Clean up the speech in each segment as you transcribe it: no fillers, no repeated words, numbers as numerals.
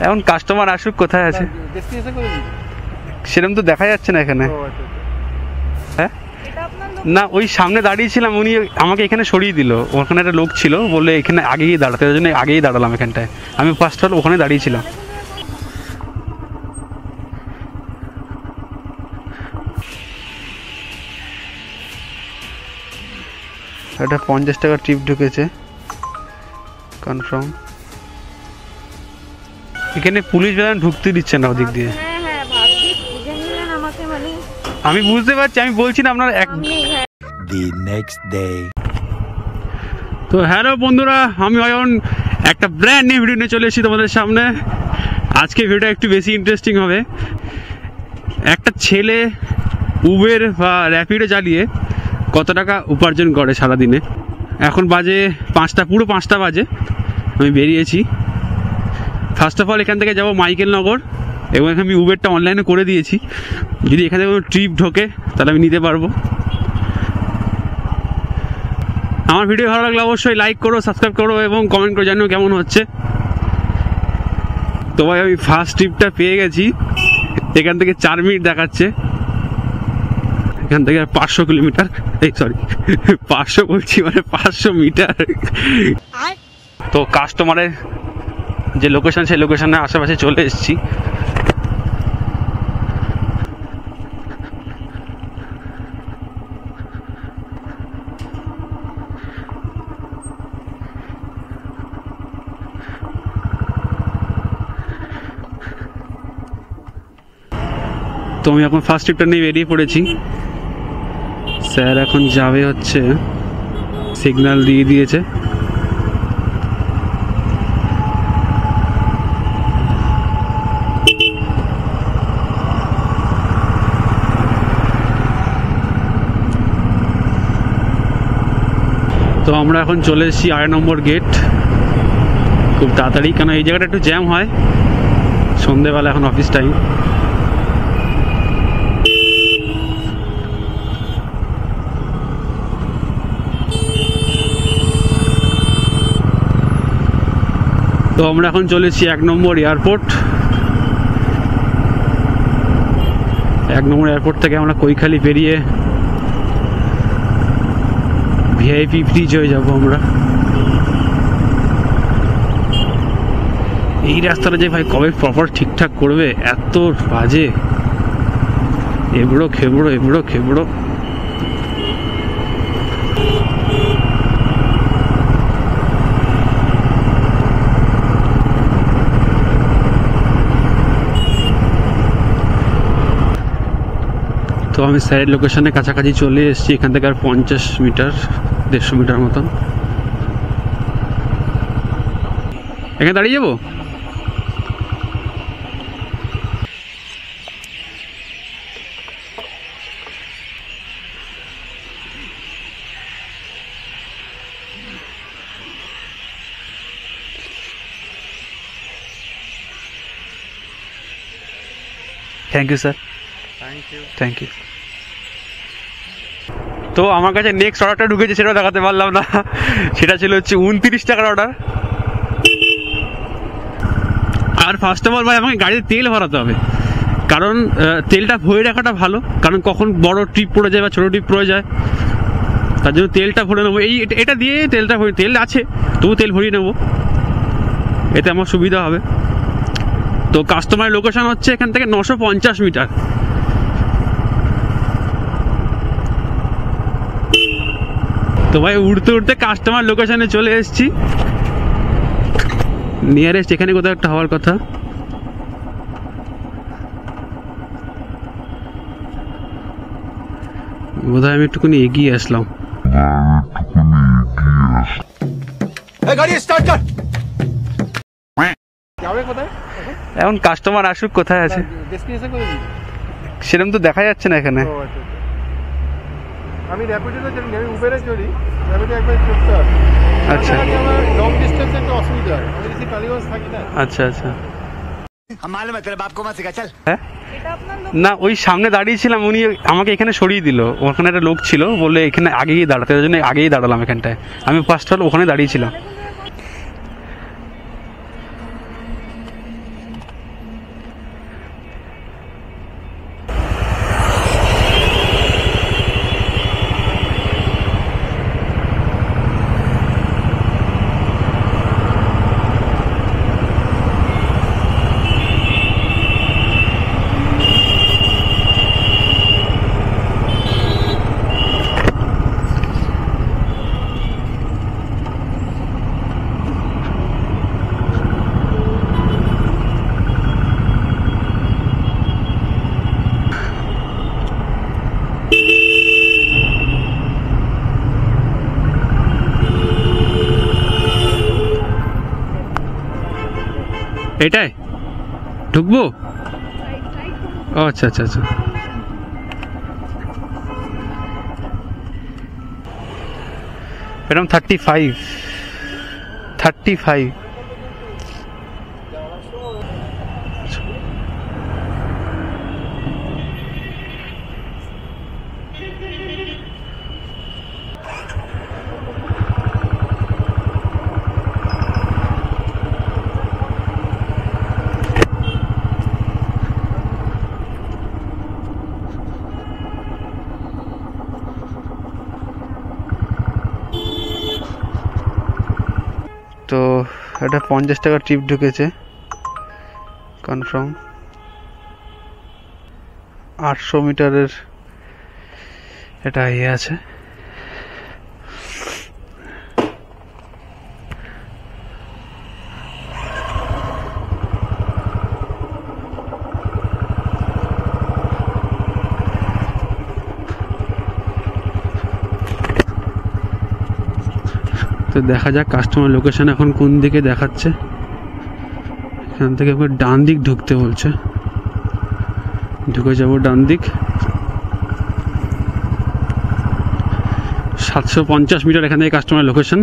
এখন কাস্টমার আসুক, কোথায় আছে সেরকম তো দেখা যাচ্ছে না এখানে। হ্যাঁ না, ওই সামনে দাঁড়িয়েছিলাম, উনি আমাকে এখানে সরিয়ে দিল। ওখানে একটা লোক ছিল, বললে এখানে আগে গিয়ে দাঁড়াতে, ওই জন্য আগেই দাঁড়ালাম এখানটায়। আমি ফার্স্ট অল ওখানে দাঁড়িয়েছিলাম। একটা 50 টাকা টিপ ঢুকেছে কনফার্ম। এখানে পুলিশ বাজান ঢুকতে দিচ্ছে না ওদিক দিয়ে। আমি বুঝতে পারছি, আমি বলছি না আপনার তো হ্যালো বন্ধুরা, আমি অয়ন একটা ব্র্যান্ড নিউ ভিডিও নিয়ে চলে এসেছি তোমাদের সামনে। আজকে ভিডিওটা একটু বেশি ইন্টারেস্টিং হবে। একটা ছেলে উবের বা র্যাপিডো চালিয়ে কত টাকা উপার্জন করে সারাদিনে। এখন বাজে 5টা, পুরো 5টা বাজে। আমি বেরিয়েছি। ফার্স্ট অফ অল এখান থেকে যাবো মাইকেল নগর, এবং এখানে আমি উবেরটা অনলাইনে করে দিয়েছি। যদি এখানে কোনো ট্রিপ ঢোকে তাহলে আমি নিতে পারবো। আমার ভিডিও ভালো লাগলে অবশ্যই লাইক করো, সাবস্ক্রাইব করো এবং কমেন্ট করে জানিও কেমন হচ্ছে। তো ভাই আমি ফার্স্ট ট্রিপটা পেয়ে গেছি। এখান থেকে 4 মিনিট দেখাচ্ছে, এখান থেকে 500 কিলোমিটার, এই সরি 500 বলছি, মানে 500 মিটার। তো কাস্টমারের যে লোকেশন, সেই লোকেশনের আশেপাশে চলে এসেছি। তো আমি এখন ফার্স্ট ট্রিপটা নিয়ে বেরিয়ে পড়েছি। স্যার এখন যাবে হচ্ছে, সিগন্যাল দিয়ে দিয়েছে। তো আমরা এখন চলে এসেছি 8 নম্বর গেট, খুব তাড়াতাড়ি, কেন এই জায়গাটা একটু জ্যাম হয় সন্ধেবেলা, এখন অফিস টাইম। তো আমরা এখন চলেছি 1 নম্বর এয়ারপোর্ট। 1 নম্বর এয়ারপোর্ট থেকে আমরা কৈখালি পেরিয়ে ভিআইপি ব্রিজ হয়ে যাবো আমরা। এই রাস্তাটা যে ভাই কবে প্রপার ঠিকঠাক করবে, এত বাজে, এবড়ো খেবড়ো এবড়ো খেবড়ো। তো আমি স্যারের লোকেশনের কাছাকাছি চলে এসেছি। এখান থেকে আর 50 মিটার, 150 মিটার মতন। এখানে দাঁড়িয়ে যাবো। Thank you sir, thank you. তো আমার কাছে নেক্সট অর্ডারটা ঢুকেছে, সেটাও দেখাতে পারলাম না। সেটা ছিল হচ্ছে 29 টাকার অর্ডার। আর ফার্স্ট অফ অল ভাই আমাকে গাড়িতে তেল ভরাতে হবে, কারণ তেলটা ভরে রাখাটা ভালো, কারণ কখন বড় ট্রিপ পড়ে যায় বা ছোটো ট্রিপ পড়ে যায়, তার জন্য তেলটা ভরে নেবো। এটা দিয়ে তেলটা ভরে, তেল আছে তবু তেল ভরিয়ে নেবো, এতে আমার সুবিধা হবে। তো কাস্টমারের লোকেশন হচ্ছে এখান থেকে 950 মিটার। তো ভাই উড়তে উড়তে কাস্টমার লোকেশনে চলে এসেছি। নিয়ারেস্ট এখানে কোথাও একটা হওয়ার কথা। বোধহয় আমি একটুখানি এগিয়ে আসলাম। এখন কাস্টমার আসুক, কোথায় আছে সেরকম তো দেখা যাচ্ছে না এখানে। আমি র্যাপিডোতে চলি, আমি উবেরে চলি, র্যাপিডো একবার চলতে হবে। আচ্ছা, আমার লং ডিসটেন্স একটু অসুবিধা হয়, আমি বেশি টালিগঞ্জ থাকি না। আচ্ছা আচ্ছা, না ওই সামনে দাঁড়িয়েছিলাম, উনি আমাকে এখানে সরিয়ে দিল। ওখানে একটা লোক ছিল, বললে এখানে আগে গিয়ে দাঁড়াতে, ওই জন্য আগেই দাঁড়ালাম এখানটায়। আমি ফার্স্ট অল ওখানে দাঁড়িয়েছিলাম। এটাই ঢুকবো? ও আচ্ছা আচ্ছা আচ্ছা। এরকম 35 তো এটা 50 টাকা ট্রিপ ঢুকেছে কনফার্ম। 800 মিটারের এটা ইয়ে আছে। তো দেখা যাক কাস্টমার লোকেশন এখন কোন দিকে দেখাচ্ছে। এখান থেকে একবার ডান দিক ঢুকতে বলছে, ঢুকে যাবো ডান দিক। 750 মিটার এখান থেকে কাস্টমার লোকেশন।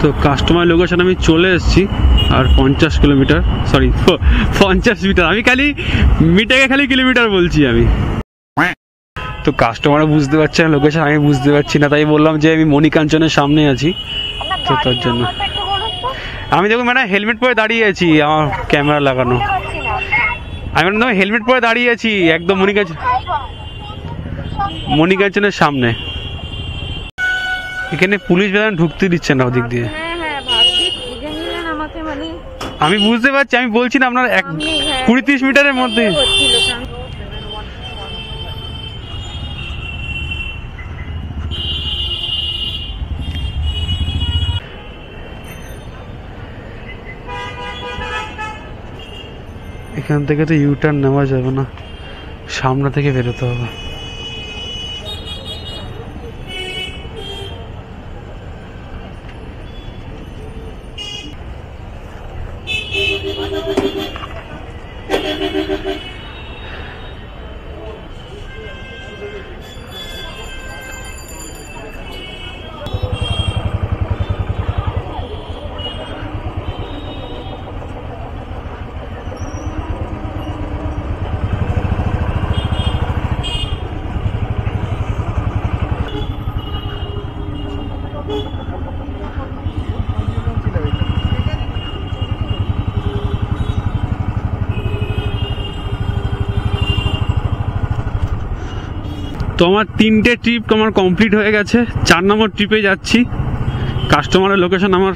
তো কাস্টমার লোকেশন আমি চলে এসেছি। আর 50 কিলোমিটার, সরি 50 মিটার, আমি খালি মিটারে খালি কিলোমিটার বলছি আমি। তো কাস্টমার বুঝতে পারছে না লোকেশন, আমি বুঝতে পারছি না, তাই বললাম যে আমি মণিকাঞ্চনের সামনে আছি। তো তার জন্য আমি দেখুন ম্যাডাম হেলমেট পরে দাঁড়িয়ে আছি, আমার ক্যামেরা লাগানো। আমি ম্যাডাম হেলমেট পরে দাঁড়িয়ে আছি একদম মণিকাঞ্চনের সামনে। এখানে পুলিশ ম্যাডাম ঢুকতে দিচ্ছে না ওদিক দিয়ে। আমি বুঝতে পারছি, আমি বলছি না আপনার 20-30 মিটারের মধ্যে। এখান থেকে তো ইউটার্ন নেওয়া যাবে না, সামনে থেকে বেরোতে হবে। তো আমার 3টে ট্রিপ আমার কমপ্লিট হয়ে গেছে। 4 নম্বর ট্রিপে যাচ্ছি। কাস্টমারের লোকেশন আমার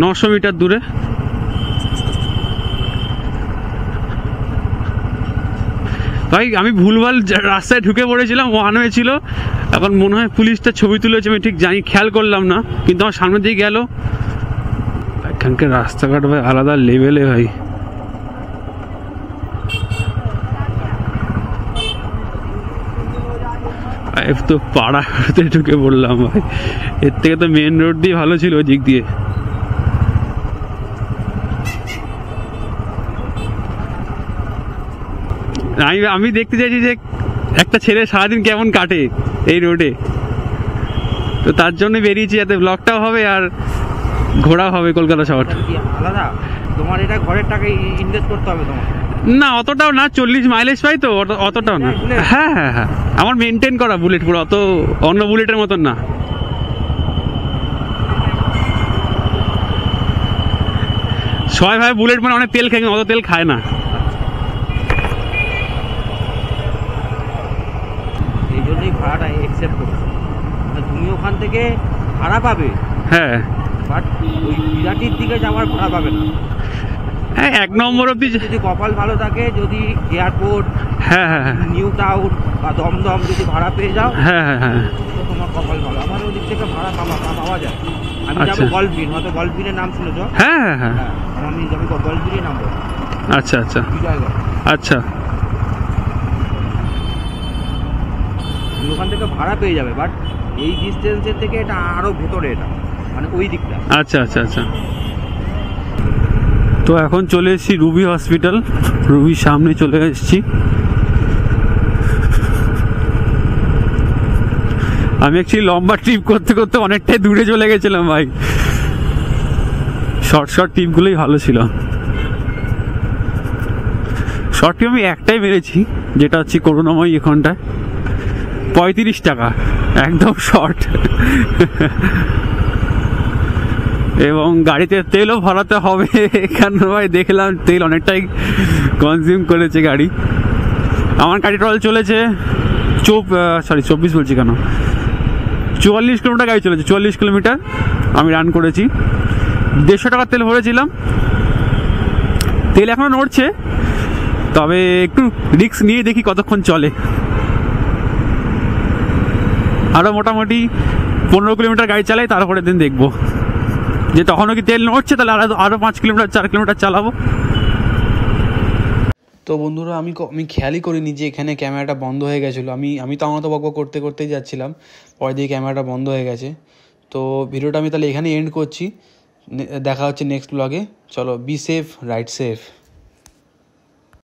900 মিটার দূরে। ভাই আমি ভুলভাল রাস্তায় ঢুকে পড়েছিলাম, ওয়ান ওয়ে ছিল। এখন মনে হয় পুলিশটা ছবি তুলেছে, আমি ঠিক জানি, খেয়াল করলাম না, কিন্তু আমার সামনে দিয়ে গেল। এখানকার রাস্তাঘাট ভাই আলাদা লেভেলে ভাই। তো পাড়াতে ঢুকে পড়লাম ভাই। এর থেকে তো মেন রোড দিয়ে ভালো ছিল ওই দিক দিয়ে। আমি দেখতে চাইছি যে একটা ছেলে সারাদিন কেমন কাটে এই রোডে। তো তার জন্য বেরিয়েছি, যাতে ব্লগটাও হবে আর ঘোরাও হবে কলকাতা শহরটা। আলাদা তোমার এটা ঘরের টাকা ইনভেস্ট করতে হবে তোমার? না অতটাও না, 40 মাইলেজ পাই তো, অতটাও না। হ্যাঁ হ্যাঁ হ্যাঁ, আমার মেনটেন করা বুলেট, পুরো অত অন্য বুলেটের মতন না। সবাই ভাই বুলেট মানে অনেক তেল খায়, অত তেল খায় না। এই জন্যই ভাড়াটা অ্যাকসেপ্ট করছো। তুমি ওখান থেকে ভাড়া পাবে, হ্যাঁ, বাট ওই বিরাটির দিকে যাওয়ার ভাড়া পাবে না। হ্যাঁ 1 নম্বর অব্দি যদি কপাল ভালো থাকে, যদি এয়ারপোর্ট হ্যাঁ হ্যাঁ হ্যাঁ নিউ টাউন বা দমদম যদি ভাড়া পেয়ে যাও হ্যাঁ হ্যাঁ হ্যাঁ তো তোমার কপাল ভালো। আমার ওই দিক থেকে ভাড়া পাওয়া যায়। আমি যাবো আচ্ছা। গল্ফবিন, হয়তো গল্ফবিনের নাম শুনেছ? হ্যাঁ হ্যাঁ হ্যাঁ হ্যাঁ, আমি যাবো গল্ফবিনে নামবো। আচ্ছা আচ্ছা কি জায়গা? আচ্ছা তুমি ওখান থেকে ভাড়া পেয়ে যাবে, বাট এই ডিস্টেন্সের থেকে এটা আরো ভেতরে, এটা মানে ওই দিকটা। আচ্ছা আচ্ছা আচ্ছা। তো এখন চলে এসেছি রুবি হসপিটাল, রুবির সামনে চলে এসেছি। আমি অ্যাকচুয়ালি লম্বা ট্রিপ করতে করতে অনেকটাই দূরে চলে গেছিলাম ভাই, শর্ট ট্রিপগুলোই ভালো ছিল। শর্ট ট্রিপ আমি একটাই মেরেছি, যেটা হচ্ছে করুণাময়ী, এখানটায় 35 টাকা একদম শর্ট। এবং গাড়িতে তেলও ভরাতে হবে এখানে ভাই, দেখলাম তেল অনেকটাই কনজিউম করেছে গাড়ি। আমার গাড়ি টল চলেছে 24 বলছি কেন, 44 কিলোমিটার গাড়ি চলেছে, 44 কিলোমিটার আমি রান করেছি। 150 টাকার তেল ভরেছিলাম। তেল এখনো নড়ছে, তবে একটু রিস্ক নিয়ে দেখি কতক্ষণ চলে। আরও মোটামুটি 15 কিলোমিটার গাড়ি চালাই, তারপরে দিন দেখবো যে তখনও কি তেল নড়ছে, তাহলে আরও 5 কিলোমিটার 4 কিলোমিটার চালাবো। তো বন্ধুরা, আমি খেয়ালই করিনি যে এখানে ক্যামেরাটা বন্ধ হয়ে গেছিলো। আমি তো আমার তো বকবক করতেই যাচ্ছিলাম, পরে দিয়ে ক্যামেরাটা বন্ধ হয়ে গেছে। তো ভিডিওটা আমি তাহলে এখানে এন্ড করছি। দেখা হচ্ছে নেক্সট ব্লগে। চলো, বি সেফ, রাইড সেফ।